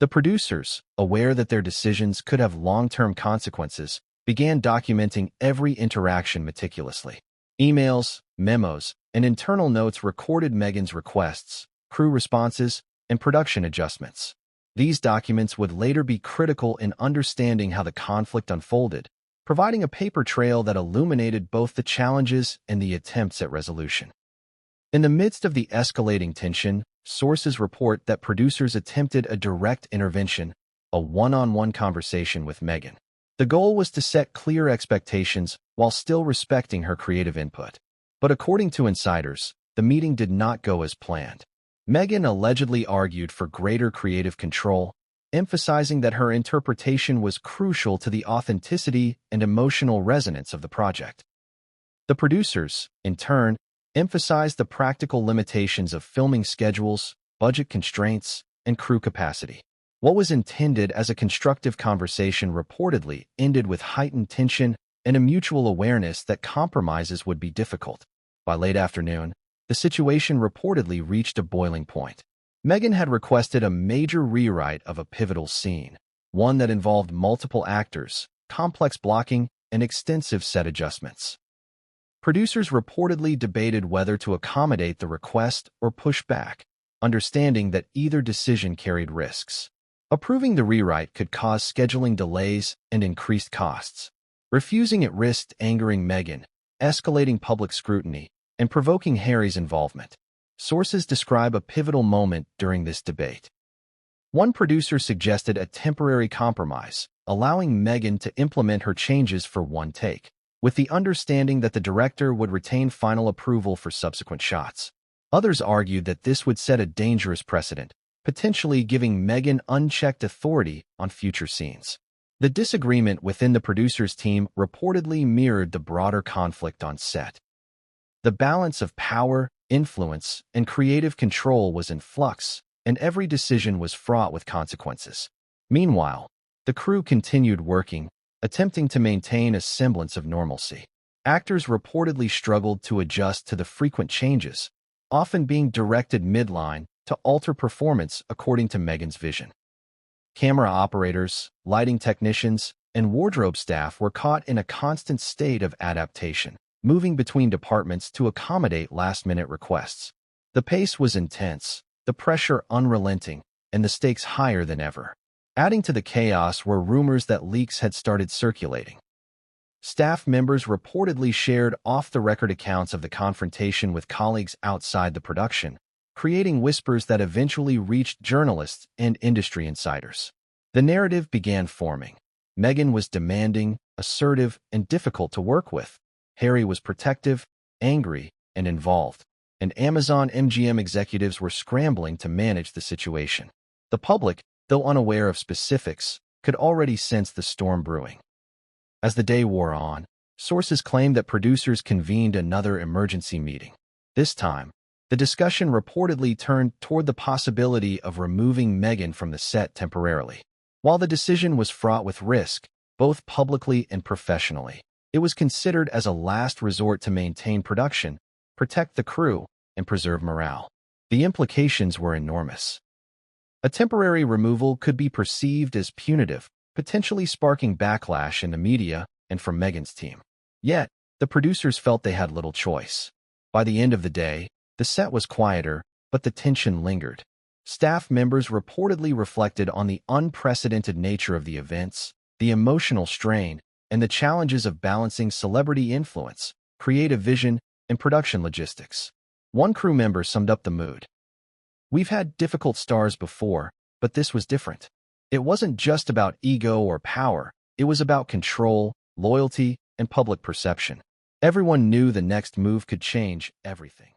[SPEAKER 1] The producers, aware that their decisions could have long-term consequences, began documenting every interaction meticulously. Emails, memos, and internal notes recorded Meghan's requests, crew responses, and production adjustments. These documents would later be critical in understanding how the conflict unfolded, providing a paper trail that illuminated both the challenges and the attempts at resolution. In the midst of the escalating tension, sources report that producers attempted a direct intervention, a one-on-one conversation with Meghan. The goal was to set clear expectations while still respecting her creative input. But according to insiders, the meeting did not go as planned. Meghan allegedly argued for greater creative control, emphasizing that her interpretation was crucial to the authenticity and emotional resonance of the project. The producers, in turn, emphasized the practical limitations of filming schedules, budget constraints, and crew capacity. What was intended as a constructive conversation reportedly ended with heightened tension and a mutual awareness that compromises would be difficult. By late afternoon, the situation reportedly reached a boiling point. Meghan had requested a major rewrite of a pivotal scene, one that involved multiple actors, complex blocking, and extensive set adjustments. Producers reportedly debated whether to accommodate the request or push back, understanding that either decision carried risks. Approving the rewrite could cause scheduling delays and increased costs. Refusing it risked angering Meghan, escalating public scrutiny, and provoking Harry's involvement. Sources describe a pivotal moment during this debate. One producer suggested a temporary compromise, allowing Meghan to implement her changes for one take, with the understanding that the director would retain final approval for subsequent shots. Others argued that this would set a dangerous precedent, potentially giving Meghan unchecked authority on future scenes. The disagreement within the producers' team reportedly mirrored the broader conflict on set. The balance of power, influence, and creative control was in flux, and every decision was fraught with consequences. Meanwhile, the crew continued working, attempting to maintain a semblance of normalcy. Actors reportedly struggled to adjust to the frequent changes, often being directed midline to alter performance according to Meghan's vision. Camera operators, lighting technicians, and wardrobe staff were caught in a constant state of adaptation, moving between departments to accommodate last-minute requests. The pace was intense, the pressure unrelenting and the stakes higher than ever. Adding to the chaos were rumors that leaks had started circulating. Staff members reportedly shared off-the-record accounts of the confrontation with colleagues outside the production, creating whispers that eventually reached journalists and industry insiders. The narrative began forming. Meghan was demanding, assertive, and difficult to work with. Harry was protective, angry, and involved. And Amazon MGM executives were scrambling to manage the situation. The public, though unaware of specifics, could already sense the storm brewing. As the day wore on, sources claimed that producers convened another emergency meeting. This time, the discussion reportedly turned toward the possibility of removing Meghan from the set temporarily. While the decision was fraught with risk, both publicly and professionally, it was considered as a last resort to maintain production, protect the crew, and preserve morale. The implications were enormous. A temporary removal could be perceived as punitive, potentially sparking backlash in the media and from Meghan's team. Yet, the producers felt they had little choice. By the end of the day, the set was quieter, but the tension lingered. Staff members reportedly reflected on the unprecedented nature of the events, the emotional strain, and the challenges of balancing celebrity influence, creative vision, and production logistics. One crew member summed up the mood. "We've had difficult stars before, but this was different. It wasn't just about ego or power, it was about control, loyalty, and public perception. Everyone knew the next move could change everything."